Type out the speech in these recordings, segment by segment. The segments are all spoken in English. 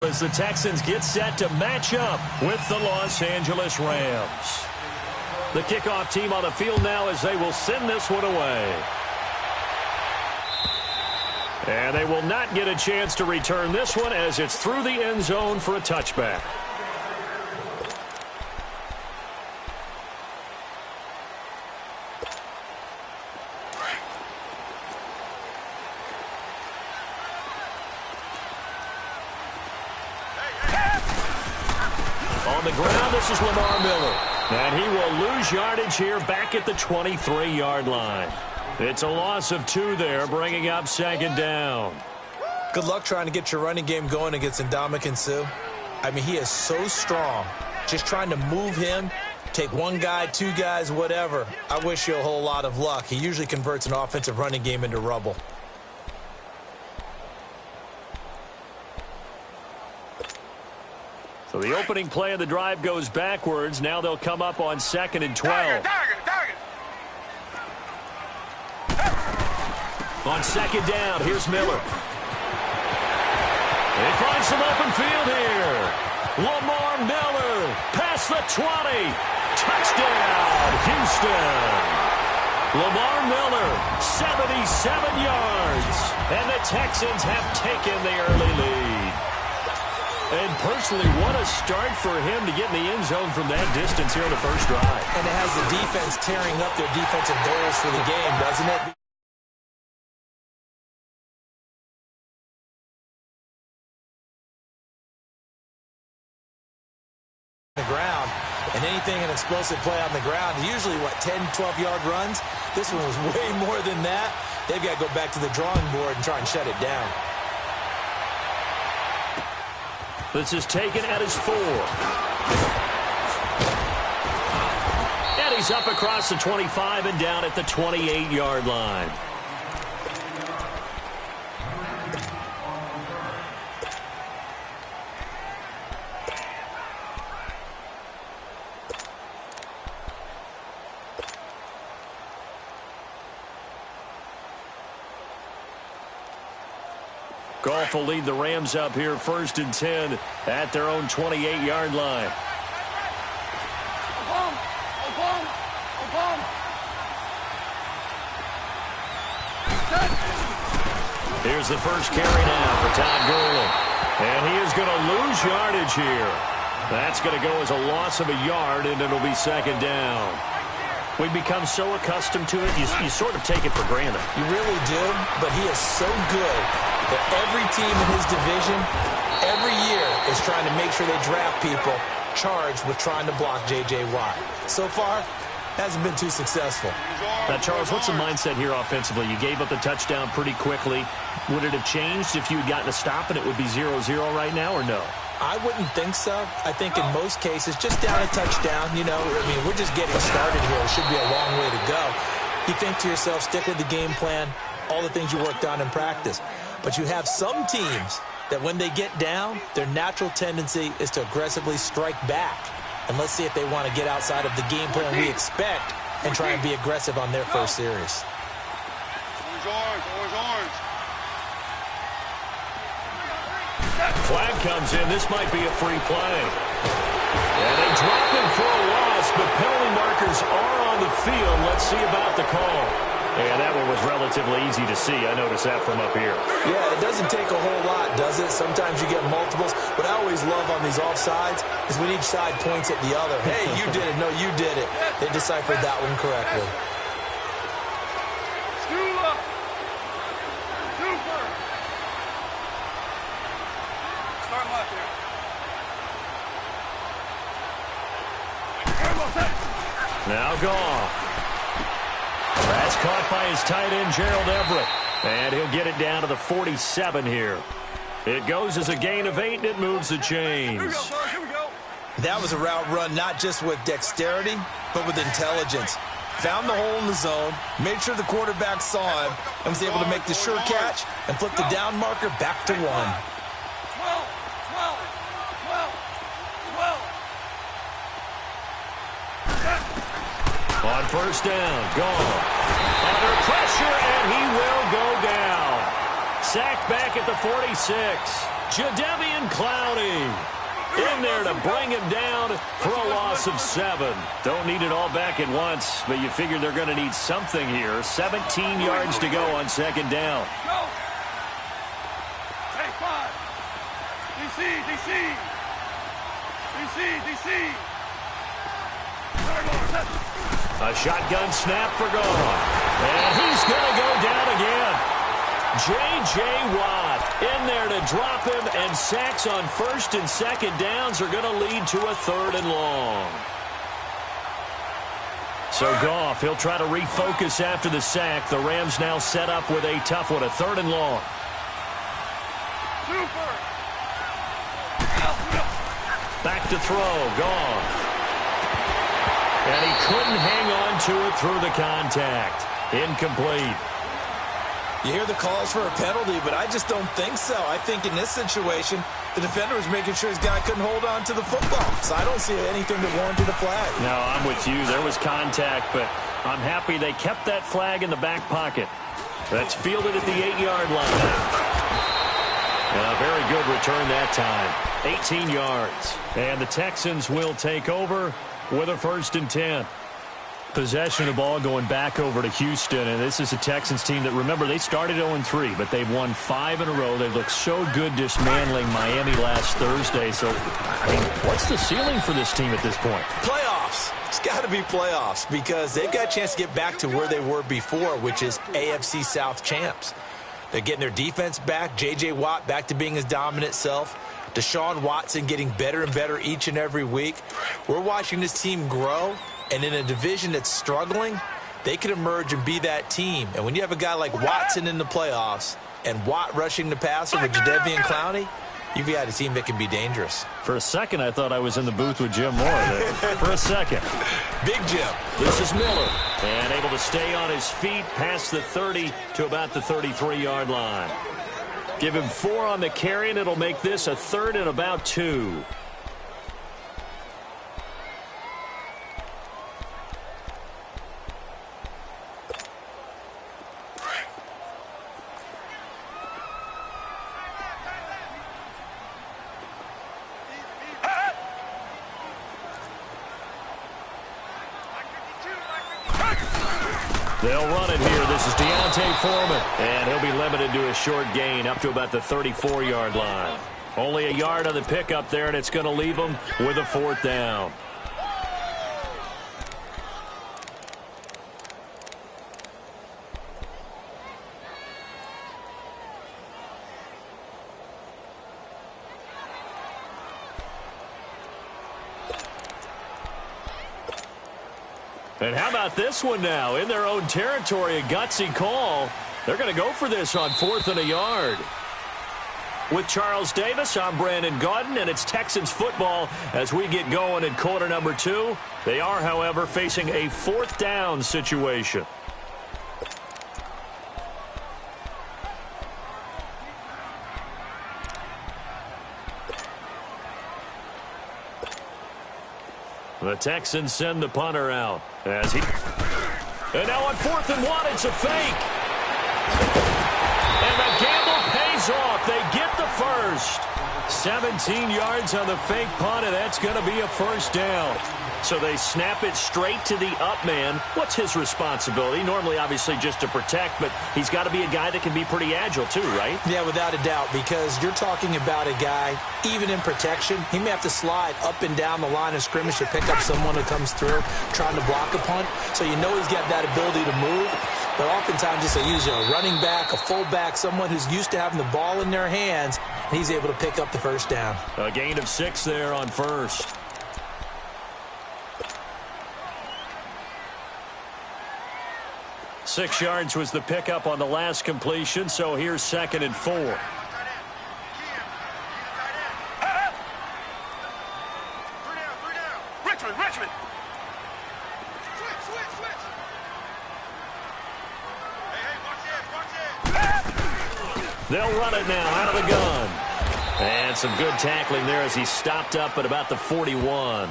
As the Texans get set to match up with the Los Angeles Rams. The kickoff team on the field now as they will send this one away. And they will not get a chance to return this one as it's through the end zone for a touchback. On the ground, this is Lamar Miller. And he will lose yardage here back at the 23-yard line. It's a loss of 2 there, bringing up second down. Good luck trying to get your running game going against Ndamukong Suh. I mean, he is so strong. Just trying to move him, take one guy, 2 guys, whatever. I wish you a whole lot of luck. He usually converts an offensive running game into rubble. So the opening play of the drive goes backwards. Now they'll come up on 2nd and 12. Target. On second down, here's Miller. They find some open field here. Lamar Miller past the 20. Touchdown, Houston. Lamar Miller, 77 yards. And the Texans have taken the early lead. And personally, what a start for him to get in the end zone from that distance here in the first drive. And it has the defense tearing up their defensive goals for the game, doesn't it? The ground, and anything an explosive play on the ground, usually, 10, 12-yard runs? This one was way more than that. They've got to go back to the drawing board and try and shut it down. This is taken at his 4. And he's up across the 25 and down at the 28-yard line. Goff will lead the Rams up here 1st and 10 at their own 28-yard line. Here's the first carry now for Todd Gurley. And he is going to lose yardage here. That's going to go as a loss of a yard, and it'll be second down. We've become so accustomed to it, you sort of take it for granted. You really do, but he is so good that every team in his division, every year, is trying to make sure they draft people charged with trying to block J.J. Watt. So far, hasn't been too successful. Now, Charles, what's the mindset here offensively? You gave up the touchdown pretty quickly. Would it have changed if you had gotten a stop and it would be 0-0 right now, or no? I wouldn't think so. I think in most cases, just down a touchdown, we're just getting started here. It should be a long way to go. You think to yourself, stick with the game plan, all the things you worked on in practice. But you have some teams that when they get down, their natural tendency is to aggressively strike back. And let's see if they want to get outside of the game plan we expect and try and be aggressive on their first series. Orange. Flag comes in. This might be a free play. And they drop him for a loss, but penalty markers are on the field. Let's see about the call. And that one was relatively easy to see. I noticed that from up here. Yeah, it doesn't take a whole lot, does it? Sometimes you get multiples. What I always love on these offsides is when each side points at the other. Hey, you did it. No, you did it. They deciphered that one correctly. Now Goff. That's caught by his tight end, Gerald Everett. And he'll get it down to the 47 here. It goes as a gain of 8, and it moves the chains. Here we go. That was a route run not just with dexterity, but with intelligence. Found the hole in the zone, made sure the quarterback saw him, and was able to make the sure catch and flip the down marker back to 1. 12. On first down, Goff. Under pressure, and he will go down. Sacked back at the 46. Jadeveon Clowney in there to bring him down for a loss of 7. Don't need it all back at once, but you figure they're going to need something here. 17 yards to go on second down. Go. Hey, 5. DC. A shotgun snap for Goff. And he's going to go down again. J.J. Watt in there to drop him, and sacks on first and second downs are going to lead to a 3rd and long. So Goff, he'll try to refocus after the sack. The Rams now set up with a tough one, a 3rd and long. Back to throw, Goff. And he couldn't hang on to it through the contact. Incomplete. You hear the calls for a penalty, but I just don't think so. I think in this situation, the defender was making sure his guy couldn't hold on to the football. So I don't see anything that warranted a flag. No, I'm with you. There was contact, but I'm happy they kept that flag in the back pocket. That's fielded at the 8-yard line. A very good return that time. 18 yards. And the Texans will take over with a 1st and 10. Possession of the ball going back over to Houston, and this is a Texans team that, remember, they started 0-3, but they've won 5 in a row. They looked so good dismantling Miami last Thursday. So, I mean, what's the ceiling for this team at this point? Playoffs. It's got to be playoffs because they've got a chance to get back to where they were before, which is AFC South champs. They're getting their defense back. J.J. Watt back to being his dominant self. Deshaun Watson getting better and better each and every week. We're watching this team grow. And in a division that's struggling, they can emerge and be that team. And when you have a guy like Watson in the playoffs and Watt rushing the passer with Jadeveon Clowney, you've got a team that can be dangerous. For a second, I thought I was in the booth with Jim Moore. For a second. Big Jim. This is Miller. And able to stay on his feet past the 30 to about the 33-yard line. Give him 4 on the carry, and it'll make this a 3rd and about 2. They'll run it here. This is Deontay Foreman. And he'll be limited to a short gain up to about the 34-yard line. Only a yard on the pickup there, and it's going to leave him with a 4th down. And how about this one now? In their own territory, a gutsy call. They're going to go for this on 4th and a yard. With Charles Davis, I'm Brandon Gaudin, and it's Texans football as we get going in quarter number 2. They are, however, facing a 4th down situation. The Texans send the punter out as he... And now on 4th and 1, it's a fake. And the gamble pays off. They get the first. 17 yards on the fake punt, and that's going to be a 1st down. So they snap it straight to the up man. What's his responsibility? Normally, obviously, just to protect, but he's got to be a guy that can be pretty agile too, right? Yeah, without a doubt, because you're talking about a guy, even in protection, he may have to slide up and down the line of scrimmage to pick up someone who comes through trying to block a punt. So you know he's got that ability to move. But oftentimes, it's usually a running back, a fullback, someone who's used to having the ball in their hands, and he's able to pick up the 1st down. A gain of 6 there on 1st. Six yards was the pickup on the last completion, so here's 2nd and 4. Richmond. They'll run it now out of the gun. And some good tackling there as he stopped up at about the 41.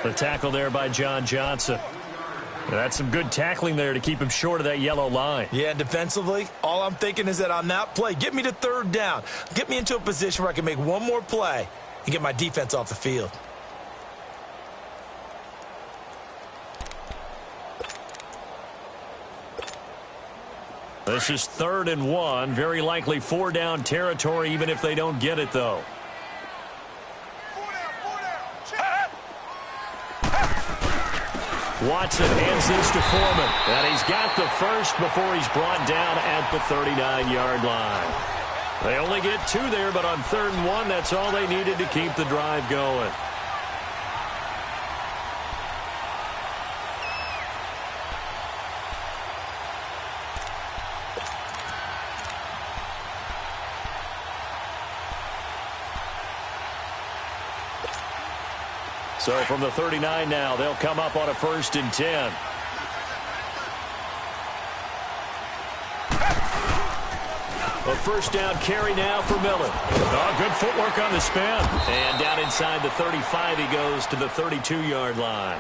The tackle there by John Johnson. That's some good tackling there to keep him short of that yellow line. Yeah, defensively, all I'm thinking is that on that play, get me to third down. Get me into a position where I can make one more play and get my defense off the field. This is 3rd and 1. Very likely 4-down territory, even if they don't get it, though. Watson hands this to Foreman. And he's got the first before he's brought down at the 39-yard line. They only get 2 there, but on 3rd and 1, that's all they needed to keep the drive going. So from the 39 now, they'll come up on a 1st and 10. A 1st down carry now for Miller. Oh, good footwork on the spin. And down inside the 35, he goes to the 32-yard line.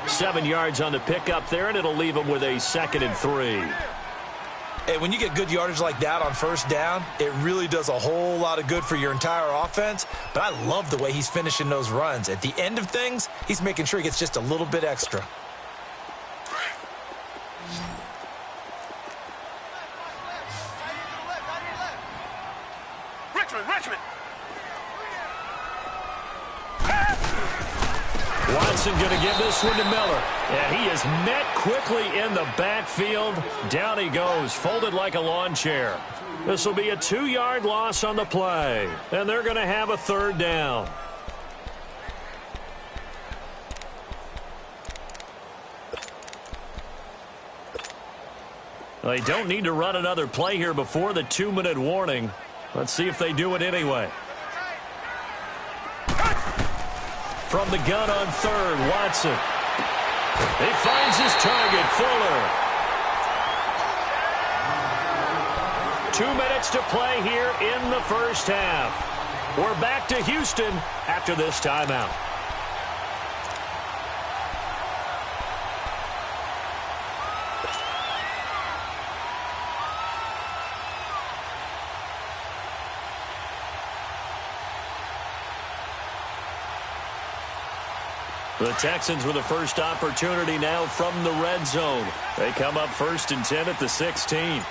7 yards on the pickup there, and it'll leave him with a 2nd and 3. Hey, when you get good yardage like that on 1st down, it really does a whole lot of good for your entire offense. But I love the way he's finishing those runs. At the end of things, he's making sure he gets just a little bit extra. Richmond. Watson going to give this one to Miller. And he is met quickly in the backfield. Down he goes, folded like a lawn chair. This will be a 2-yard loss on the play. And they're going to have a 3rd down. They don't need to run another play here before the 2-minute warning. Let's see if they do it anyway. From the gun on 3rd, Watson. He finds his target, Fuller. 2 minutes to play here in the 1st half. We're back to Houston after this timeout. The Texans with the first opportunity now from the red zone. They come up 1st and 10 at the 16.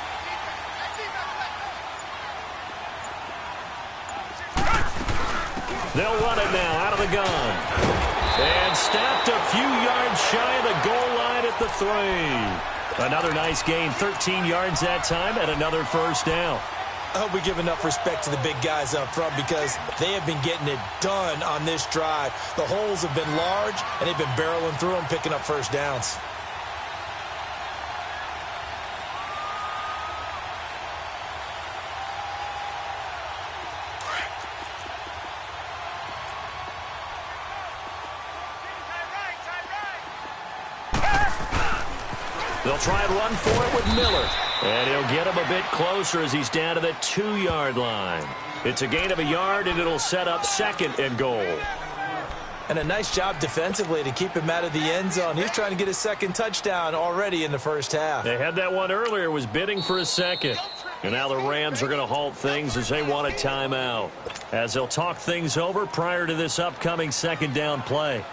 They'll run it now out of the gun. And stopped a few yards shy of the goal line at the 3. Another nice gain, 13 yards that time, and another 1st down. I hope we give enough respect to the big guys up front because they have been getting it done on this drive. The holes have been large, and they've been barreling through them, picking up 1st downs. They'll try and run for it with Miller. And he'll get him a bit closer as he's down to the 2-yard line. It's a gain of a yard, and it'll set up 2nd and goal. And a nice job defensively to keep him out of the end zone. He's trying to get his 2nd touchdown already in the 1st half. They had that one earlier, was bidding for a 2nd. And now the Rams are going to halt things as they want a timeout, as they'll talk things over prior to this upcoming 2nd down play.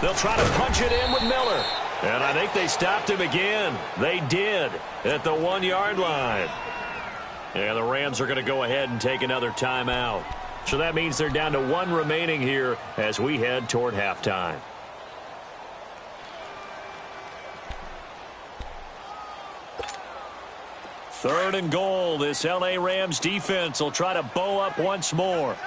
They'll try to punch it in with Miller. And I think they stopped him again. They did at the 1-yard line. And the Rams are going to go ahead and take another timeout. So that means they're down to 1 remaining here as we head toward halftime. Third and goal. This L.A. Rams defense will try to bow up once more.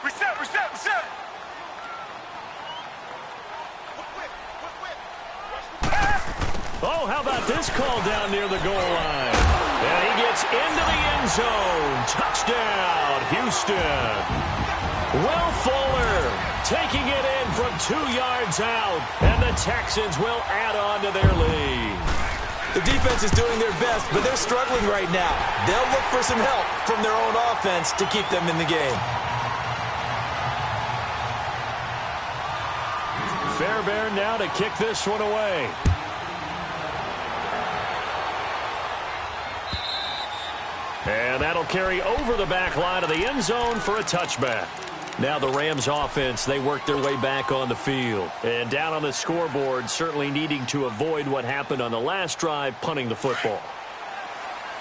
Reset. Oh, how about this call down near the goal line? And he gets into the end zone. Touchdown, Houston. Will Fuller taking it in from 2 yards out, and the Texans will add on to their lead. The defense is doing their best, but they're struggling right now. They'll look for some help from their own offense to keep them in the game. Fairbairn now to kick this one away. And that'll carry over the back line of the end zone for a touchback. Now the Rams offense, they work their way back on the field. And down on the scoreboard, certainly needing to avoid what happened on the last drive, punting the football.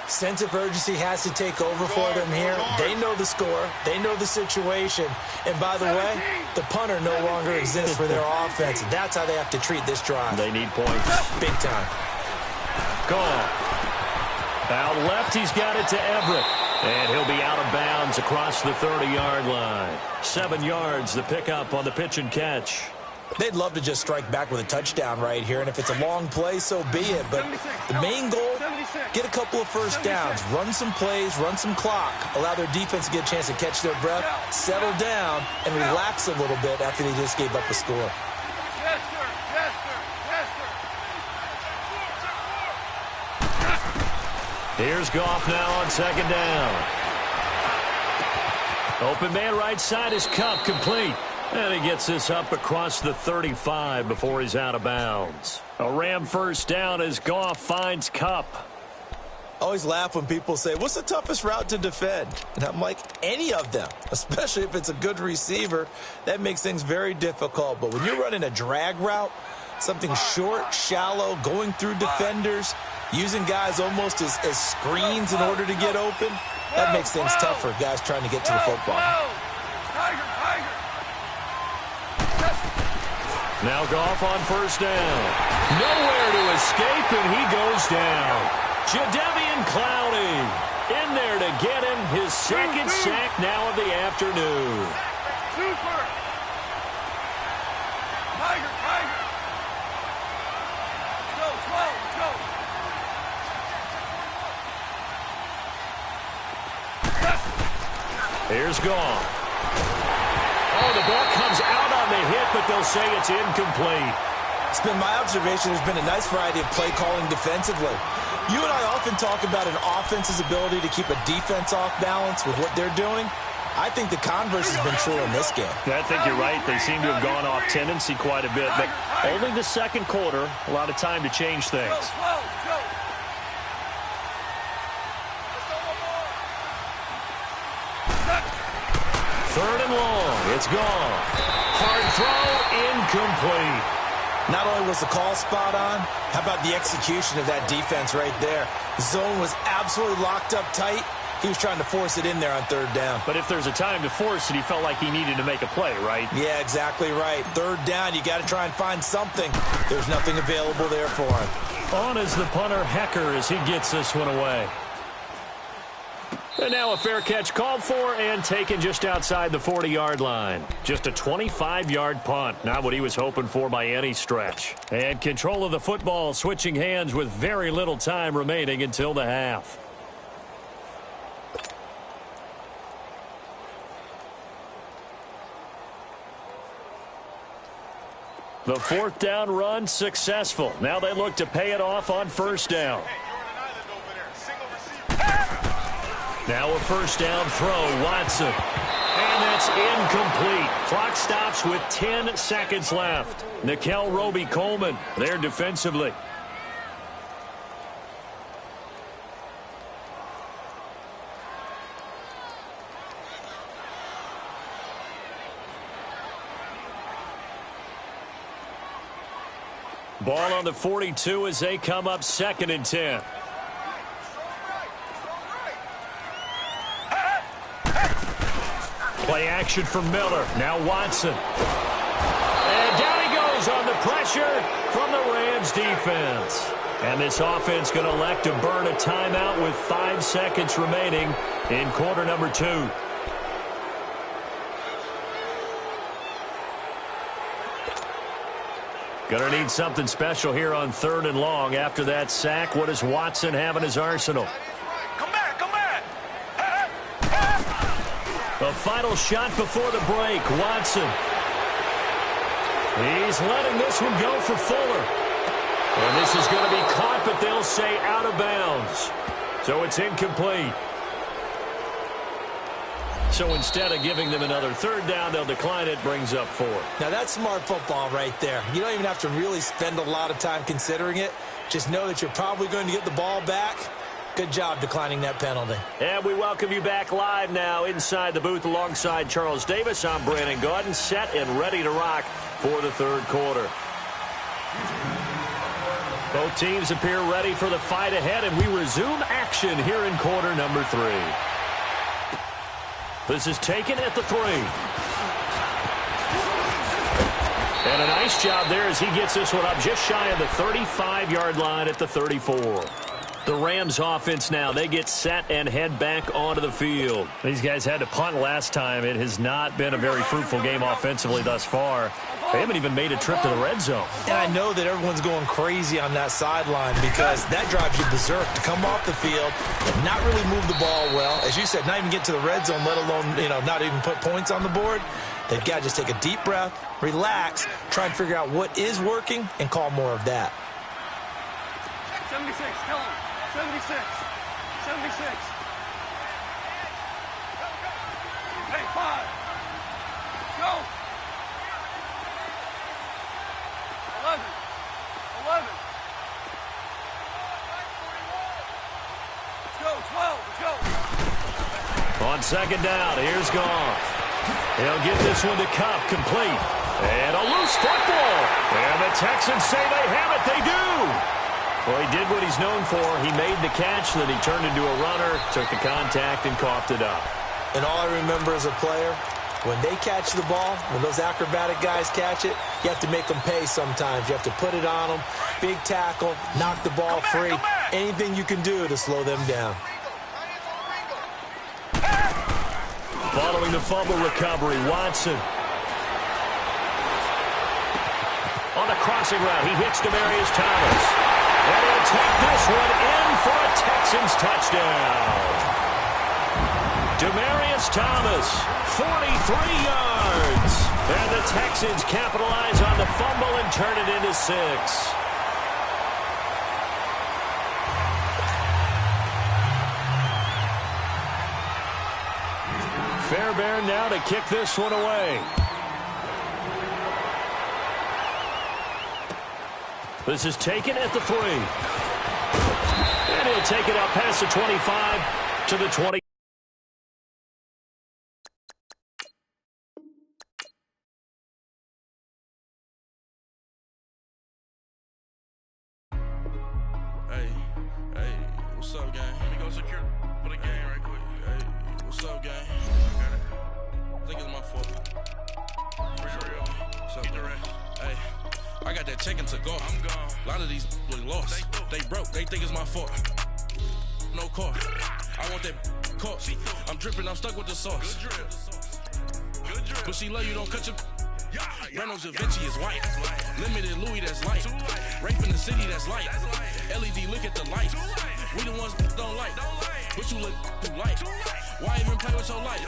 Sense of urgency has to take over for them here. They know the score. They know the situation. And by the way, the punter no longer exists for their offense. That's how they have to treat this drive. They need points. Big time. Gone. Out left, he's got it to Everett. And he'll be out of bounds across the 30-yard line. 7 yards, the pickup on the pitch and catch. They'd love to just strike back with a touchdown right here, and if it's a long play, so be it. But the main goal, get a couple of first downs, run some plays, run some clock, allow their defense to get a chance to catch their breath, settle down, and relax a little bit after they just gave up a score. Yes, sir. Yes, sir. Yes, sir. Here's Goff now on second down. Open man right side is Kupp, complete. And he gets this up across the 35 before he's out of bounds. A Ram first down as Goff finds Kupp. Always laugh when people say, what's the toughest route to defend? And I'm like, any of them, especially if it's a good receiver. That makes things very difficult. But when you're running a drag route, something short, shallow, going through defenders, using guys almost as screens in order to get open, that makes things tough for guys trying to get to the football. Tiger. Now Goff on first down. Nowhere to escape, and he goes down. Jadeveon Clowney in there to get him his second sack now of the afternoon. Super. Tiger. Go, 12, go. Here's Goff. Oh, the ball comes out on the hit, but they'll say it's incomplete. It's been my observation there's been a nice variety of play calling defensively. You and I often talk about an offense's ability to keep a defense off balance with what they're doing. I think the converse has been true in this game. I think you're right. They seem to have gone off tendency quite a bit, but only the second quarter, a lot of time to change things. Third and long. It's gone. Hard throw, incomplete. Not only was the call spot on, how about the execution of that defense right there? The zone was absolutely locked up tight. He was trying to force it in there on third down. But if there's a time to force it, he felt like he needed to make a play, right? Yeah, exactly right. Third down, you got to try and find something. There's nothing available there for him. On is the punter, Hecker, as he gets this one away. And now a fair catch called for and taken just outside the 40-yard line. Just a 25-yard punt. Not what he was hoping for by any stretch. And control of the football switching hands with very little time remaining until the half. The fourth down run successful. Now they look to pay it off on first down. Now a first down throw, Watson. And that's incomplete. Clock stops with 10 seconds left. Nickel Roby-Coleman there defensively. Ball on the 42 as they come up 2nd and 10. Play action for Miller. Now Watson. And down he goes on the pressure from the Rams defense. And this offense going to elect to burn a timeout with 5 seconds remaining in quarter number 2. Going to need something special here on 3rd and long. After that sack, what does Watson have in his arsenal? A final shot before the break. Watson. He's letting this one go for Fuller. And this is going to be caught, but they'll say out of bounds. So it's incomplete. So instead of giving them another third down, they'll decline it. Brings up 4. Now, that's smart football right there. You don't even have to really spend a lot of time considering it. Just know that you're probably going to get the ball back. Good job declining that penalty. And we welcome you back live now inside the booth alongside Charles Davis. I'm Brandon Gaudin, set and ready to rock for the third quarter. Both teams appear ready for the fight ahead, and we resume action here in quarter number 3. This is taken at the 3. And a nice job there as he gets this one up just shy of the 35-yard line at the 34. The Rams offense now, they get set and head back onto the field. These guys had to punt last time. It has not been a very fruitful game offensively thus far. They haven't even made a trip to the red zone. And I know that everyone's going crazy on that sideline because that drives you berserk to come off the field and not really move the ball well. As you said, not even get to the red zone, let alone, not even put points on the board. They've got to just take a deep breath, relax, try and figure out what is working, and call more of that. 76, tell him. 76. 76. Hey, 5. Go. 11. 11. Let's go. 12. Let's go. On second down, here's Goff. He'll get this one to Cup, complete. And a loose football. And the Texans say they have it. They do. Well, he did what he's known for. He made the catch, then he turned into a runner, took the contact, and coughed it up. And all I remember as a player, when they catch the ball, when those acrobatic guys catch it, you have to make them pay sometimes. You have to put it on them, big tackle, knock the ball free. Anything you can do to slow them down. Following the fumble recovery, Watson. On the crossing route, he hits Demaryius Thomas. And he'll take this one in for a Texans touchdown. Demaryius Thomas, 43 yards. And the Texans capitalize on the fumble and turn it into 6. Fairbairn now to kick this one away. This is taken at the 3. And he'll take it out past the 25 to the 20. Hey, what's up, gang? Let me go secure for the game right quick. Hey, what's up, gang? I got it. I think it's my fault. What's up, hey, I got that chicken to go. I'm gone. A lot of these look lost. They broke. They think it's my fault. No car. I want that caught. I'm dripping. I'm stuck with the sauce. Good drip. But she love you. Don't cut your. Reynolds Da Vinci is white. Limited Louis, that's light. Rape in the city, that's light. LED, look at the lights. We the ones don't like. But you look too light. Why even play with your life?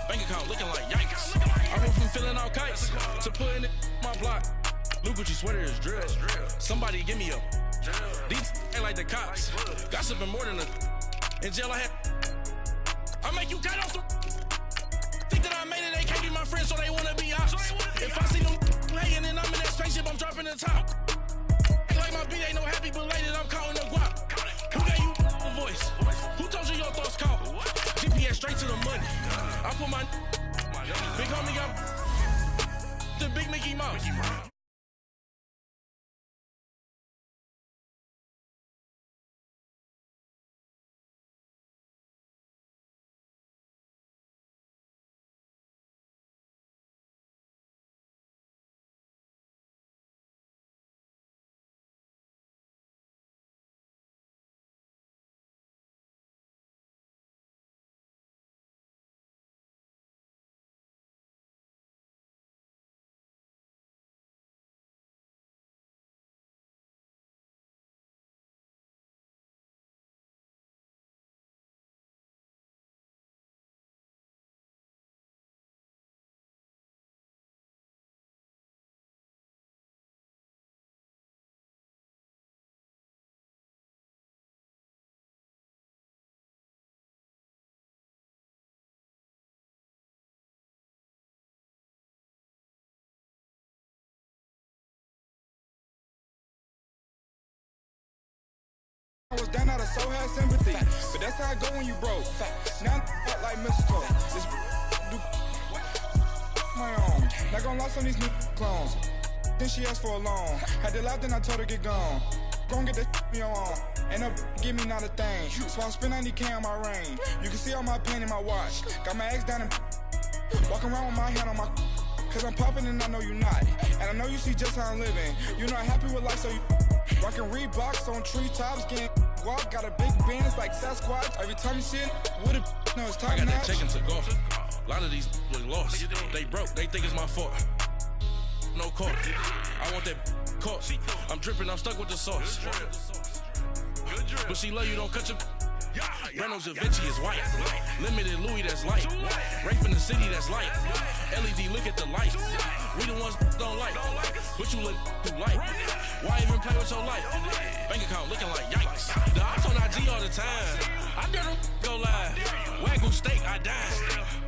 Bank account looking like yikes. I went from filling out kites to putting it in my block. Look what you sweater is drill. Somebody give me a. These ain't like the cops. Gossiping more than a. In jail I had. I make you cut off the. Think that I made it, they can't be my friends, so they wanna be ops. If I see them hating and I'm in that spaceship, I'm dropping the top. Ain't like my beat ain't no happy belated, I'm counting the guap. Who gave you a voice? Who told you your thoughts count? GPS straight to the money. I put my big homie got the big Mickey Mouse. down out of soul had sympathy. But that's how I go when you broke. Now I'm like mistletoe. This do my own. Not gonna lie on these new clones. Then she asked for a loan. Had to laugh, then I told her get gone. Gon' get that me on. And no give me not a thing. So I spend 90K on my ring. You can see all my pain in my watch. Got my ex down and walking around with my hand on my. Cause I'm popping and I know you not. And I know you see just how I'm living. You're not happy with life, so you rockin' Reeboks on treetops, getting guap. Got a big band, it's like Sasquatch. Every time you see it, with it, no, it's top I got notch. that chicken to go. A lot of these was lost. They broke, they think it's my fault. No court. I want that caught. I'm dripping, I'm stuck with the sauce. But she love you, don't cut your. Reynolds Da Vinci is white. Limited Louis, that's light. Rape in the city, that's light. LED, look at the lights. We the ones don't like. But you look too light. Why even play with your life? Bank account looking like yikes. The ops on IG all the time. I dare them go live. Wagyu steak, I dine.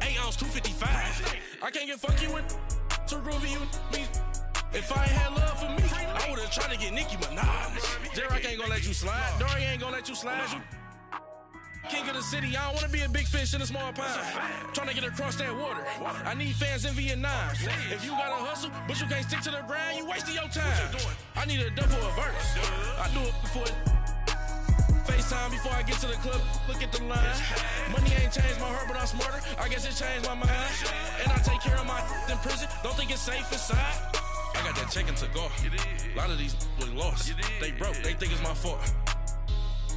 8 ounce, 255. I can't get funky with too groovy you me. If I ain't had love for me, I would've tried to get Nicki Minaj. J-Rock ain't gonna let you slide. Dory ain't gonna let you slide. You king of the city, I don't wanna be a big fish in a small pond. Trying to get across that water. I need fans in Vietnam. If you gotta hustle, but you can't stick to the grind, you wasting your time. I need a double a verse. I do it before FaceTime before I get to the club. Look at the line. Money ain't changed my heart, but I'm smarter. I guess it changed my mind. And I take care of my in prison. Don't think it's safe inside. I got that chicken to go. A lot of these was lost. They broke, they think it's my fault.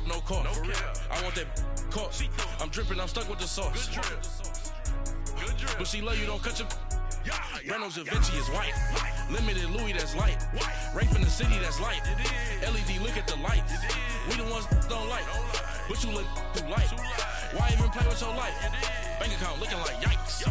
No court. I want that caught. I'm dripping, I'm stuck with the sauce. But she love you, don't cut your. Reynolds Da Vinci is white. Limited Louis, that's light. Rape in the city, that's light. LED, look at the lights. We the ones don't like. But you look too light. Why even play with your life? Bank account looking like yikes.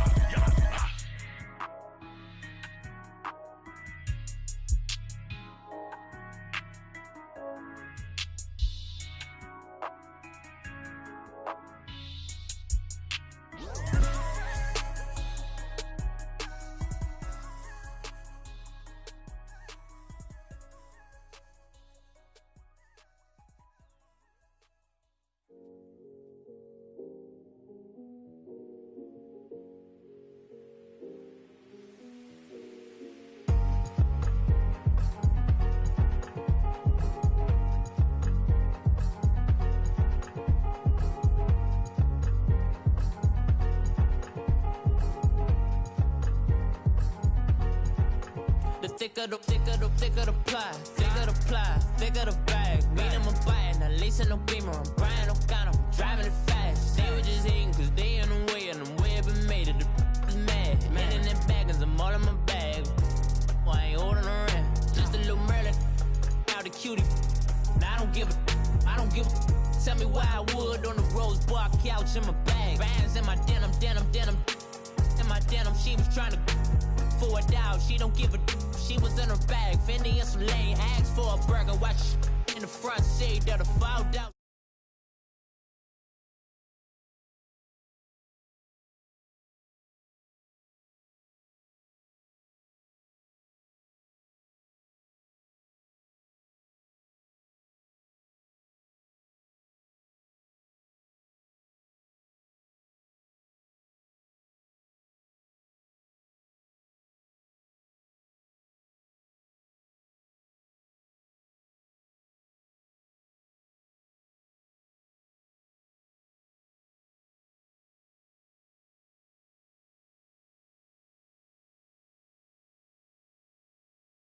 Thicker the ply, thicker the bag. Meet them a bite, not leasing no beamer. I'm Brian, no gun, I'm driving it fast. They were just hating cause they in the way, and the way I've been made it, the is mad. Man in that bag, cause I'm all in my bag. Well, I ain't holding around, just a little Merlin, out the cutie. Now I don't give a, tell me why I would on the rose bar couch in my bag. Bands in my denim, in my denim, she was trying to for it out, she don't give a. She was in her bag, Fendi and some lane, asked for a burger, watch in the front seat, that'll fall down.